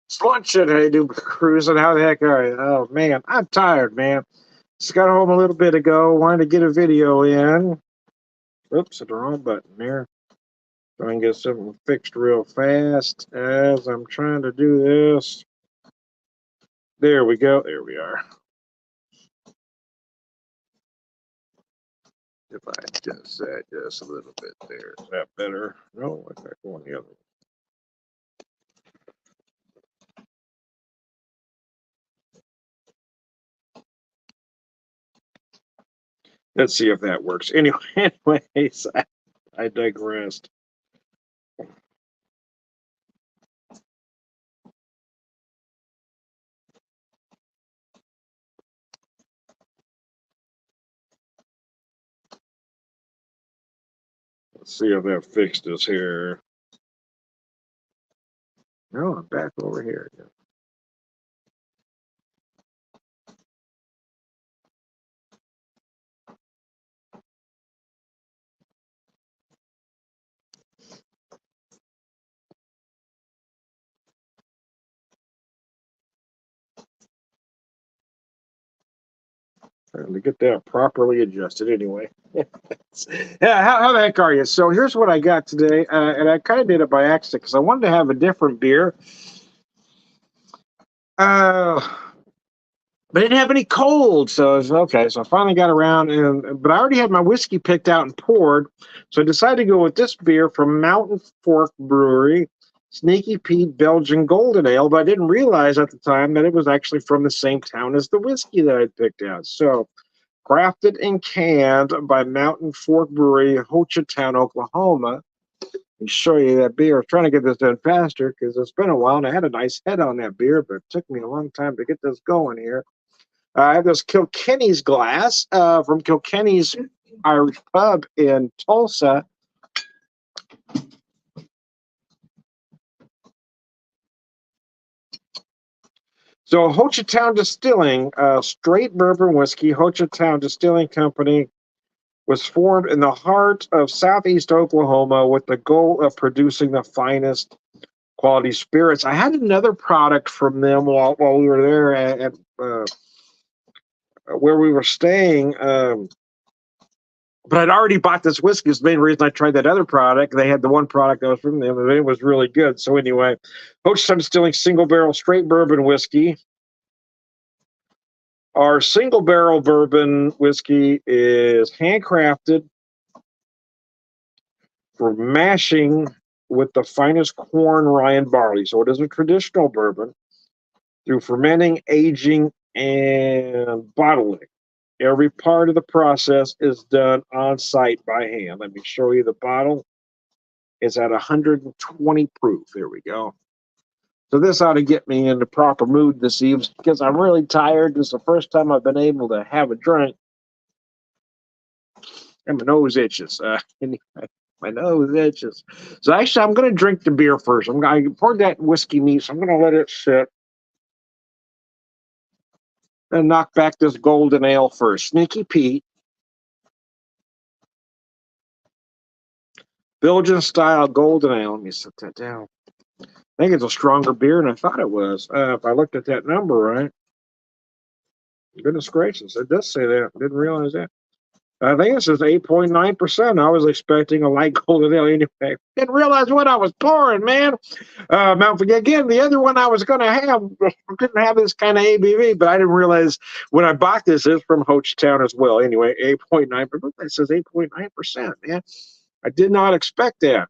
It's luncheon. Hey, dude, cruising. How the heck are you? Oh man, I'm tired, man. Just got home a little bit ago. Wanted to get a video in. Oops, hit the wrong button there. Try and get something fixed real fast as I'm trying to do this. There we go. There we are. If I adjust that just a little bit there, is that better? No, I got going the other way. Let's see if that works. Anyway, anyways, I digressed. Let's see if that fixed us here. No, I'm back over here again. Trying to get that properly adjusted anyway. Yeah, how the heck are you? So here's what I got today, and I kind of did it by accident because I wanted to have a different beer. Uh, but I didn't have any cold, so it's okay. So I finally got around, but I already had my whiskey picked out and poured, so I decided to go with this beer from Mountain Fork Brewery, Sneaky Pete Belgian Golden Ale. But I didn't realize at the time that it was actually from the same town as the whiskey that I picked out. So crafted and canned by Mountain Fork Brewery, Hochatown, Oklahoma. Let me show you that beer. I was trying to get this done faster because it's been a while and I had a nice head on that beer, but it took me a long time to get this going here. I have this Kilkenny's glass from Kilkenny's Irish Pub in Tulsa. So Hochatown Distilling, straight bourbon whiskey, Hochatown Distilling Company was formed in the heart of southeast Oklahoma with the goal of producing the finest quality spirits. I had another product from them while we were there at where we were staying. But I'd already bought this whiskey. It's the main reason I tried that other product. They had the one product that was from them, and it was really good. So anyway, Hochatown Distilling single barrel straight bourbon whiskey. Our single barrel bourbon whiskey is handcrafted for mashing with the finest corn, rye, and barley. So it is a traditional bourbon through fermenting, aging, and bottling. Every part of the process is done on site by hand. Let me show you the bottle. It's at 120 proof. Here we go. So this ought to get me in the proper mood this evening because I'm really tired. This is the first time I've been able to have a drink, and my nose itches. Anyway, my nose itches. So actually, I'm going to drink the beer first. I poured that whiskey neat, so I'm going to let it sit and knock back this golden ale first. Sneaky Pete, Belgian style golden ale. Let me set that down. I think it's a stronger beer than I thought it was. If I looked at that number right, goodness gracious, it does say that. Didn't realize that. I think it says 8.9%. I was expecting a light golden ale anyway. Didn't realize what I was pouring, man. Mount Forget again. The other one I was going to have didn't have this kind of ABV, but I didn't realize when I bought this is from Hochatown as well. Anyway, 8.9%. It says 8.9%. Man, I did not expect that.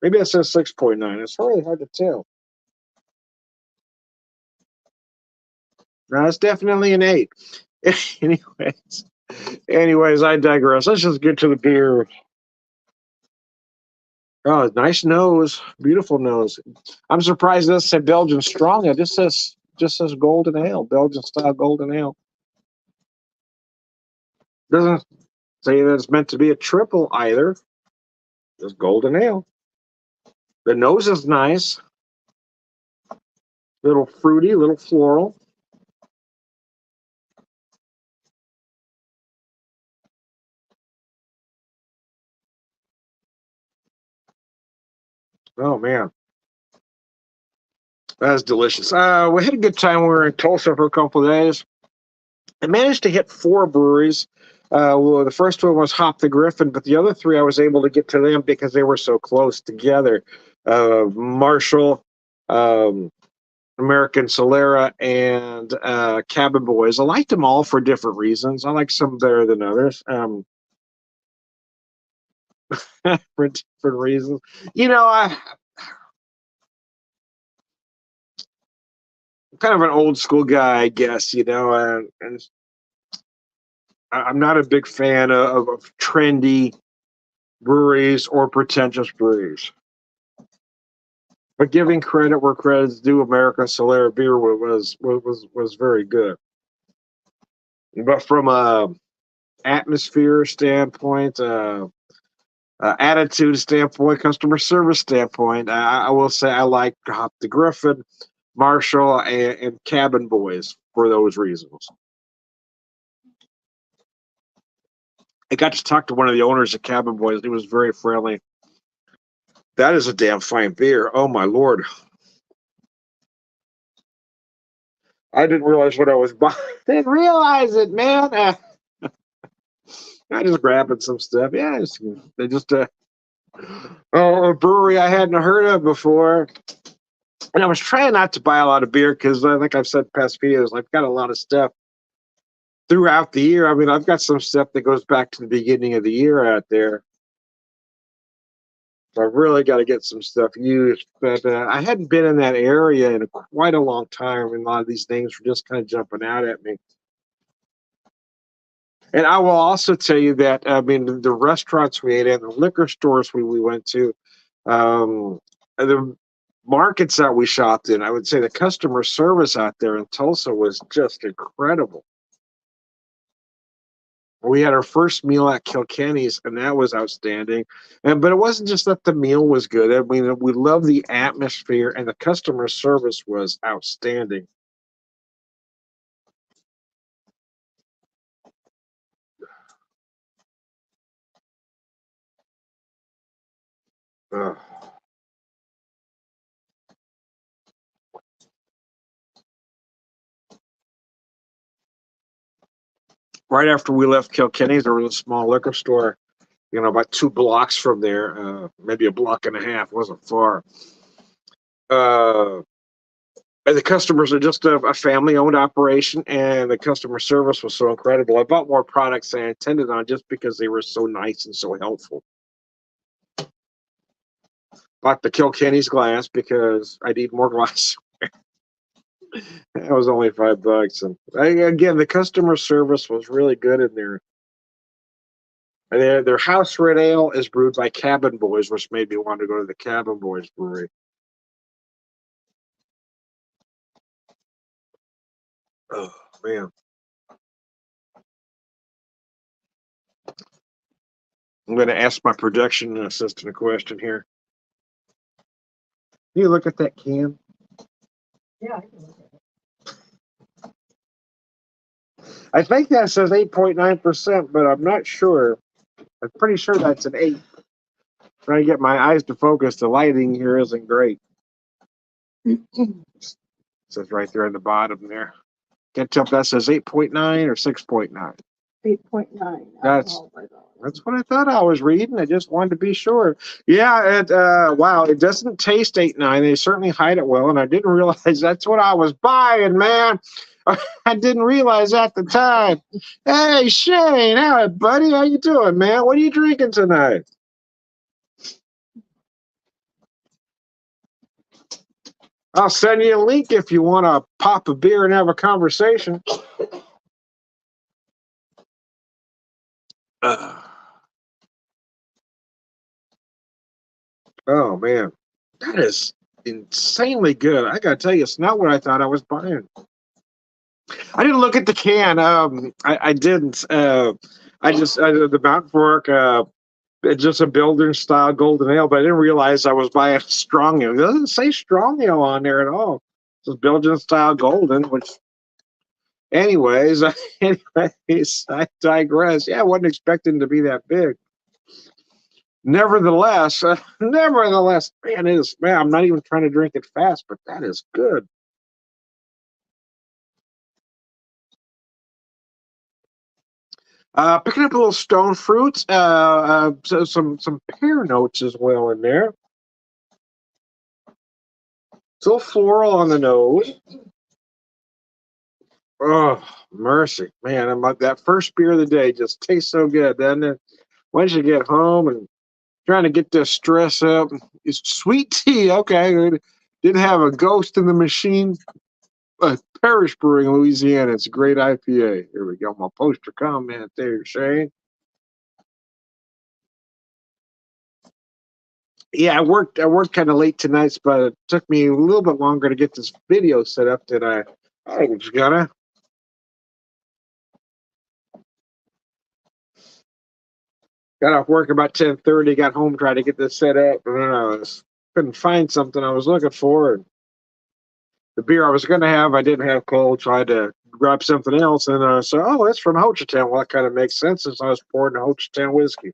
Maybe it says 6.9. It's really hard to tell. No, it's definitely an 8. anyways, anyways, I digress. Let's just get to the beer. Oh, nice nose, beautiful nose. I'm surprised it doesn't say Belgian strong. It just says golden ale, Belgian style golden ale. Doesn't say that it's meant to be a triple either. Just golden ale. The nose is nice, little fruity, little floral. Oh man, that's delicious. We had a good time. We were in Tulsa for a couple of days. I managed to hit 4 breweries. Well, the first one was Hop the Griffin, but the other 3 I was able to get to them because they were so close together. Marshall, um, American Solera, and Cabin Boys. I liked them all for different reasons. I like some better than others. For different reasons. I'm kind of an old school guy, I guess. And I'm not a big fan of trendy breweries or pretentious breweries. But giving credit where credit's due, American Solera beer was very good. But from a atmosphere standpoint, attitude standpoint, customer service standpoint, I will say I like Hop the Griffin, Marshall, and Cabin Boys for those reasons. I got to talk to one of the owners of Cabin Boys. He was very friendly. That is a damn fine beer. Oh my lord! I didn't realize what I was buying. Didn't realize it, man. I just grabbing some stuff. Yeah, they just a brewery I hadn't heard of before. And I was trying not to buy a lot of beer because I think I've said past videos, I've got a lot of stuff throughout the year. I mean, I've got some stuff that goes back to the beginning of the year out there. So I've really got to get some stuff used. But I hadn't been in that area in quite a long time, and a lot of these things were just kind of jumping out at me. And I will also tell you that, I mean, the restaurants we ate at, the liquor stores we went to, the markets that we shopped in, I would say the customer service out there in Tulsa was just incredible. We had our first meal at Kilkenny's, and that was outstanding. But it wasn't just that the meal was good. I mean, we loved the atmosphere, and the customer service was outstanding. Ugh. Right after we left Kilkenny's, there was a small liquor store, about 2 blocks from there, maybe a block and a half. It wasn't far. Uh, and the customers are just a family-owned operation, and the customer service was so incredible. I bought more products than I intended on just because they were so nice and so helpful. Bought the Kilkenny's glass because I need more glass. That was only $5, and again, the customer service was really good in there. And their house red ale is brewed by Cabin Boys, which made me want to go to the Cabin Boys brewery. Oh man, I'm going to ask my production assistant a question here. Can you look at that can? Yeah, I can look at it. I think that says 8.9%, but I'm not sure. I'm pretty sure that's an 8. Trying to get my eyes to focus. The lighting here isn't great. It says right there on the bottom there. Can't tell if that says 8.9 or 6.9. 8.9. That's what I thought I was reading. I just wanted to be sure. Yeah, wow, it doesn't taste 8.9. They certainly hide it well, and I didn't realize that's what I was buying, man. I didn't realize at the time. Hey, Shane, hi, buddy. How you doing, man? What are you drinking tonight? I'll send you a link if you want to pop a beer and have a conversation. Oh man, that is insanely good. I gotta tell you, it's not what I thought I was buying. I didn't look at the can. I didn't. The Mountain Fork. It's just a builder style golden ale, but I didn't realize I was buying strong ale. It doesn't say strong ale on there at all. It's just Belgian style golden, which, anyways, I digress. Yeah, I wasn't expecting to be that big. Nevertheless, nevertheless, man, it is, man, I'm not even trying to drink it fast, but that is good. Picking up a little stone fruits, so some pear notes as well in there. It's a little floral on the nose. Oh, mercy, man! I'm like that first beer of the day just tastes so good, doesn't it? Once you get home and trying to get this stress up, it's sweet tea. Okay, didn't have a ghost in the machine. Parish Brewing, Louisiana. It's a great IPA. Here we go. My poster comment there, Shane. Yeah, I worked kind of late tonight, but it took me a little bit longer to get this video set up than I was gonna. Got off work about 10:30. Got home, tried to get this set up, and then couldn't find something I was looking for. And the beer I was gonna have, I didn't have cold, so I had to grab something else. And so, oh, it's from Ho Chi Town. Well, that kind of makes sense since I was pouring the Ho Chi Town whiskey.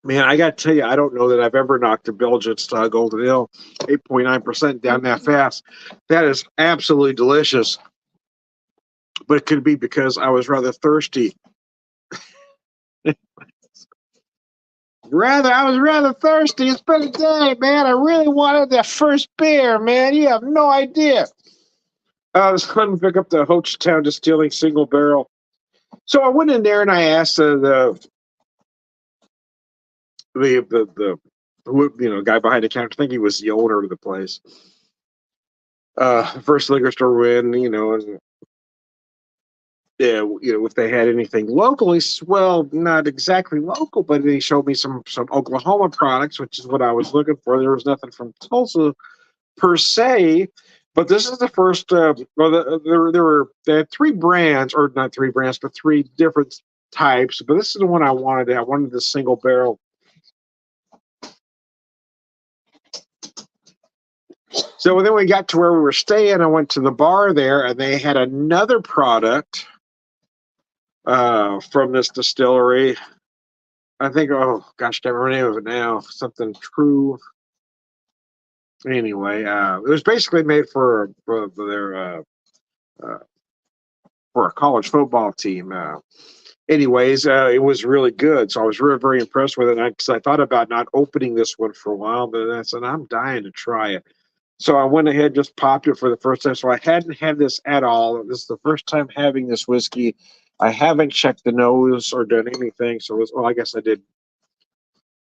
Man, I got to tell you, I don't know that I've ever knocked a Belgian style Golden Ale 8.9% down that fast. That is absolutely delicious. But it could be because I was rather thirsty. I was rather thirsty. It's been a day, man. I really wanted that first beer, man. You have no idea. I was going to pick up the Ho Chi Town Distilling single barrel. So I went in there and I asked the guy behind the counter. I think he was the owner of the place. First liquor store we're in, and yeah, if they had anything locally. Well, not exactly local, but he showed me some Oklahoma products, which is what I was looking for. There was nothing from Tulsa per se, but this is the first. They had three brands, or not three brands, but three different types. But this is the one I wanted. I wanted the single barrel. So then we got to where we were staying. I went to the bar there, and they had another product from this distillery. I think, oh gosh, I can't remember the name of it now. Something True. Anyway, it was basically made for their for a college football team. Anyways, it was really good, so I was very very impressed with it. Because I thought about not opening this one for a while, but I said I'm dying to try it. So I went ahead, just popped it for the first time. So I hadn't had this at all. This is the first time having this whiskey. I haven't checked the nose or done anything. So I guess I did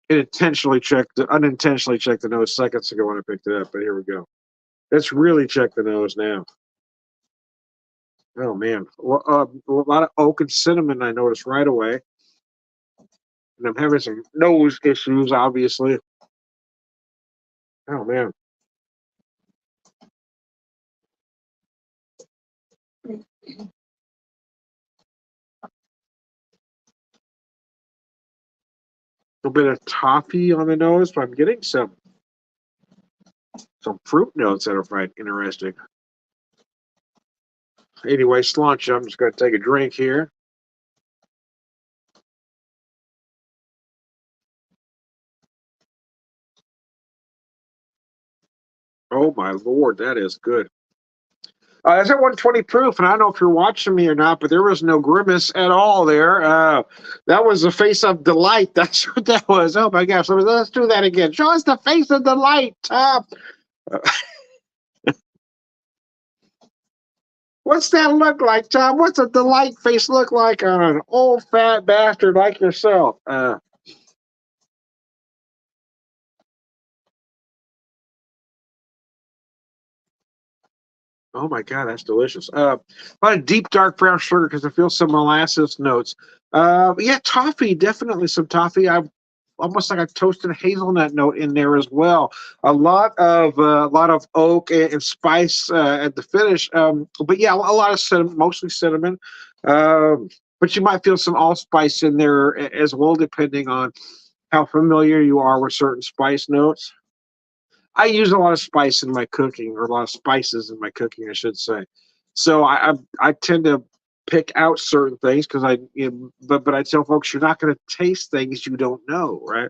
unintentionally check the nose seconds ago when I picked it up. But here we go. Let's really check the nose now. Oh man, well, a lot of oak and cinnamon. I noticed right away, and I'm having some nose issues, obviously. Oh man. A bit of toffee on the nose, but I'm getting some fruit notes that are quite interesting. Anyway, cilantro. I'm just going to take a drink here. Oh my lord, that is good. It's at 120 proof, and I don't know if you're watching me or not, but there was no grimace at all there. That was the face of delight. That's what that was. Oh my gosh, let's do that again. Show us the face of delight, Tom. What's that look like, Tom? What's a delight face look like on an old fat bastard like yourself? Oh my god, that's delicious. A lot of deep dark brown sugar because I feel some molasses notes. Yeah, toffee, definitely some toffee. I've almost like a toasted hazelnut note in there as well. A lot of oak and spice at the finish. But yeah, a lot of cinnamon, mostly cinnamon. But you might feel some allspice in there as well, depending on how familiar you are with certain spice notes. I use a lot of spice in my cooking, or a lot of spices in my cooking, I should say. So I tend to pick out certain things because but I tell folks you're not going to taste things you don't know, right?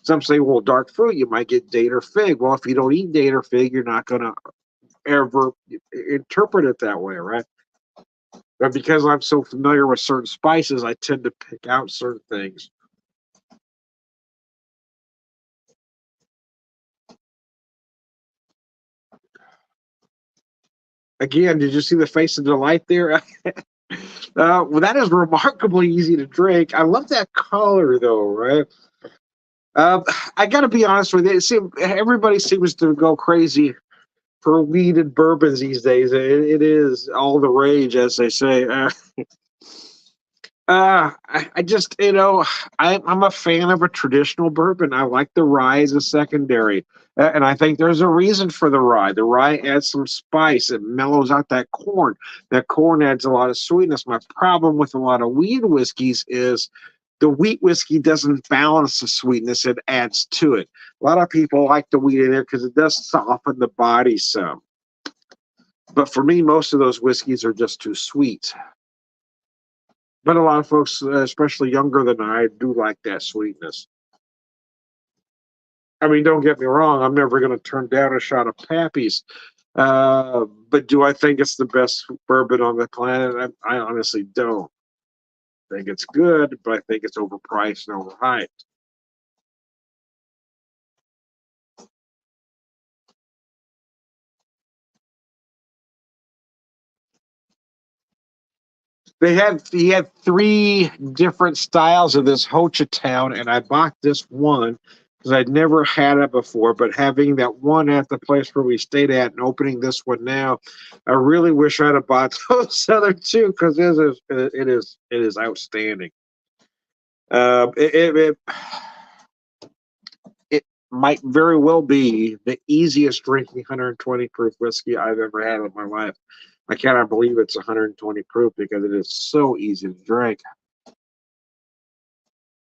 Some say, well, dark fruit, you might get date or fig. Well, if you don't eat date or fig, you're not going to ever interpret it that way, right? But because I'm so familiar with certain spices, I tend to pick out certain things. Again, did you see the face of delight there? Well, that is remarkably easy to drink. I love that color, though, right? Uh, I got to be honest with you. See, everybody seems to go crazy for weeded bourbons these days. It is all the rage, as they say. I just, I'm a fan of a traditional bourbon. I like the rye as a secondary. And I think there's a reason for the rye. The rye adds some spice. It mellows out that corn. That corn adds a lot of sweetness. My problem with a lot of wheat whiskeys is the wheat whiskey doesn't balance the sweetness. It adds to it. A lot of people like the wheat in there because it does soften the body some. But for me, most of those whiskeys are just too sweet. But a lot of folks, especially younger than I, do like that sweetness. I mean, don't get me wrong, I'm never going to turn down a shot of Pappy's. But do I think it's the best bourbon on the planet? I honestly don't. I think it's good, but I think it's overpriced and overhyped. He had three different styles of this Hochatown, and I bought this one because I'd never had it before. But having that one at the place where we stayed at and opening this one now, I really wish I'd have bought those other two because it is outstanding. It it might very well be the easiest drinking 120 proof whiskey I've ever had in my life. I cannot believe it's 120 proof because it is so easy to drink.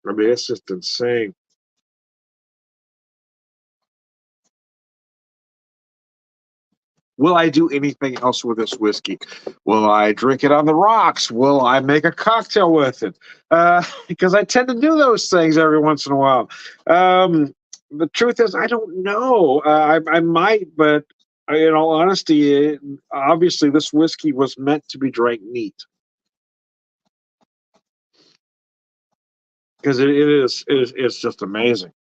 I mean, it's just insane. Will I do anything else with this whiskey? Will I drink it on the rocks? Will I make a cocktail with it? Because I tend to do those things every once in a while. The truth is, I don't know. I might, but in all honesty, obviously, this whiskey was meant to be drank neat because it's just amazing.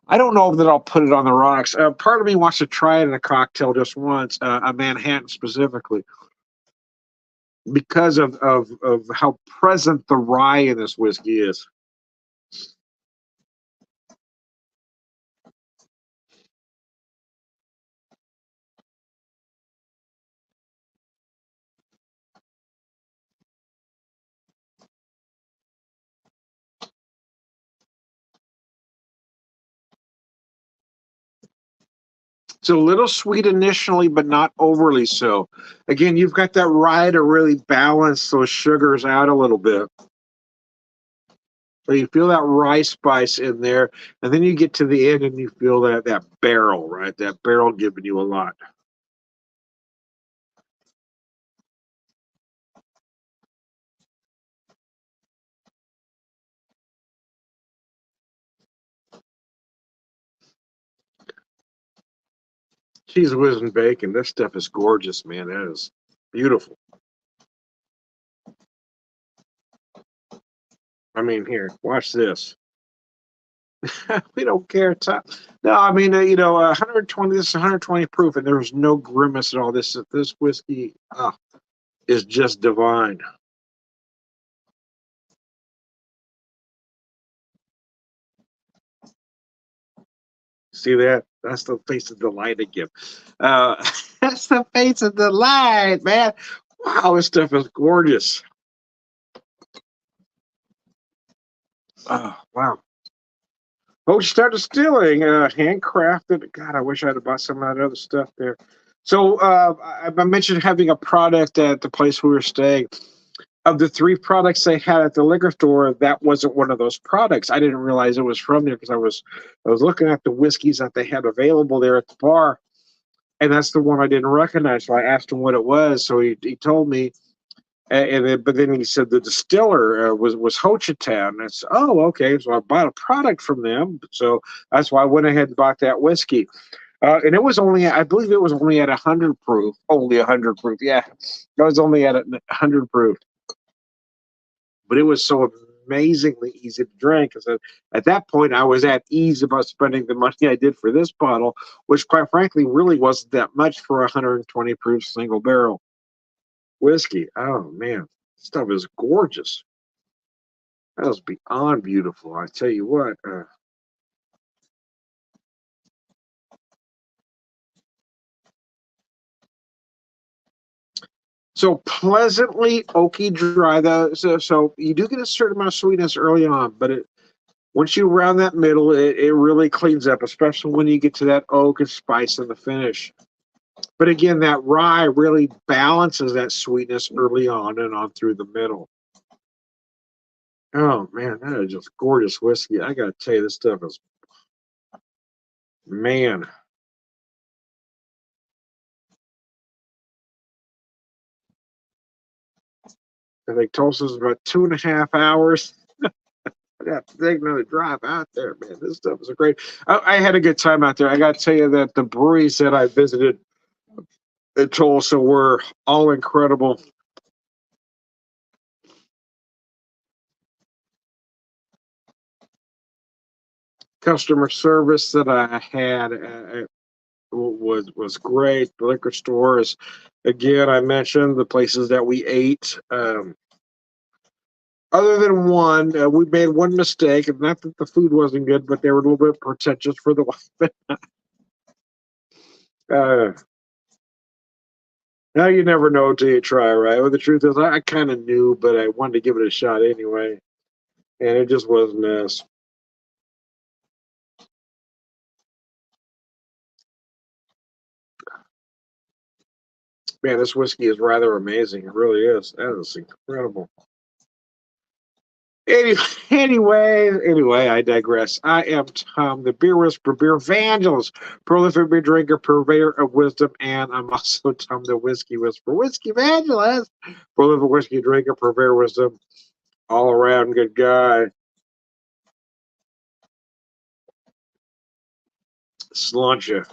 I don't know that I'll put it on the rocks. Part of me wants to try it in a cocktail just once, a Manhattan specifically, because of how present the rye in this whiskey is. It's a little sweet initially, but not overly so. Again, you've got that rye to really balance those sugars out a little bit. So you feel that rye spice in there, and then you get to the end and you feel that barrel, right? That barrel giving you a lot. Cheese whiz and bacon. This stuff is gorgeous, man. That is beautiful. I mean, here, watch this. We don't care. No, I mean, 120. This is 120 proof, and there's no grimace at all. This whiskey is just divine. See that? That's the face of delight again. Uh, that's the face of delight, man. Wow, this stuff is gorgeous. Oh, wow. Oh, she started distilling, handcrafted. God, I wish I'd have bought some of that other stuff there. So I mentioned having a product at the place we were staying. of the three products they had at the liquor store, that wasn't one of those products. I didn't realize it was from there because I was looking at the whiskeys that they had available there at the bar, and that's the one I didn't recognize. So I asked him what it was. So he told me, but then he said the distiller was Ho Chi Town. I said, oh, okay. So I bought a product from them. So that's why I went ahead and bought that whiskey. And it was only, I believe it was only at 100 proof. Only 100 proof. Yeah, it was only at 100 proof. But it was so amazingly easy to drink. Because at that point, I was at ease about spending the money I did for this bottle, which, quite frankly, really wasn't that much for a 120 proof single barrel whiskey. Oh man, stuff is gorgeous. That was beyond beautiful. I tell you what. So pleasantly oaky dry. So you do get a certain amount of sweetness early on, but once you round that middle, it really cleans up, especially when you get to that oak and spice in the finish. But again, that rye really balances that sweetness early on and on through the middle. Oh man, that is just gorgeous whiskey. I gotta tell you, this stuff is, man. I think Tulsa's about 2.5 hours. I'd have to take another drive out there, man. This stuff is great. I had a good time out there. I got to tell you that the breweries that I visited at Tulsa were all incredible. Customer service that I had was great. The liquor stores, again, I mentioned the places that we ate. Other than one, we made one mistake, and not that the food wasn't good, but they were a little bit pretentious for the wife. Now you never know until you try, right? Well, the truth is, I kind of knew, but I wanted to give it a shot anyway, and it just was a mess. Man, this whiskey is rather amazing. It really is. That is incredible. Anyway, I digress. I am Tom, the beer whisperer, beer evangelist, prolific beer drinker, purveyor of wisdom, and I'm also Tom, the whiskey whisperer, whiskey evangelist, prolific whiskey drinker, purveyor of wisdom, all around good guy. Sláinte.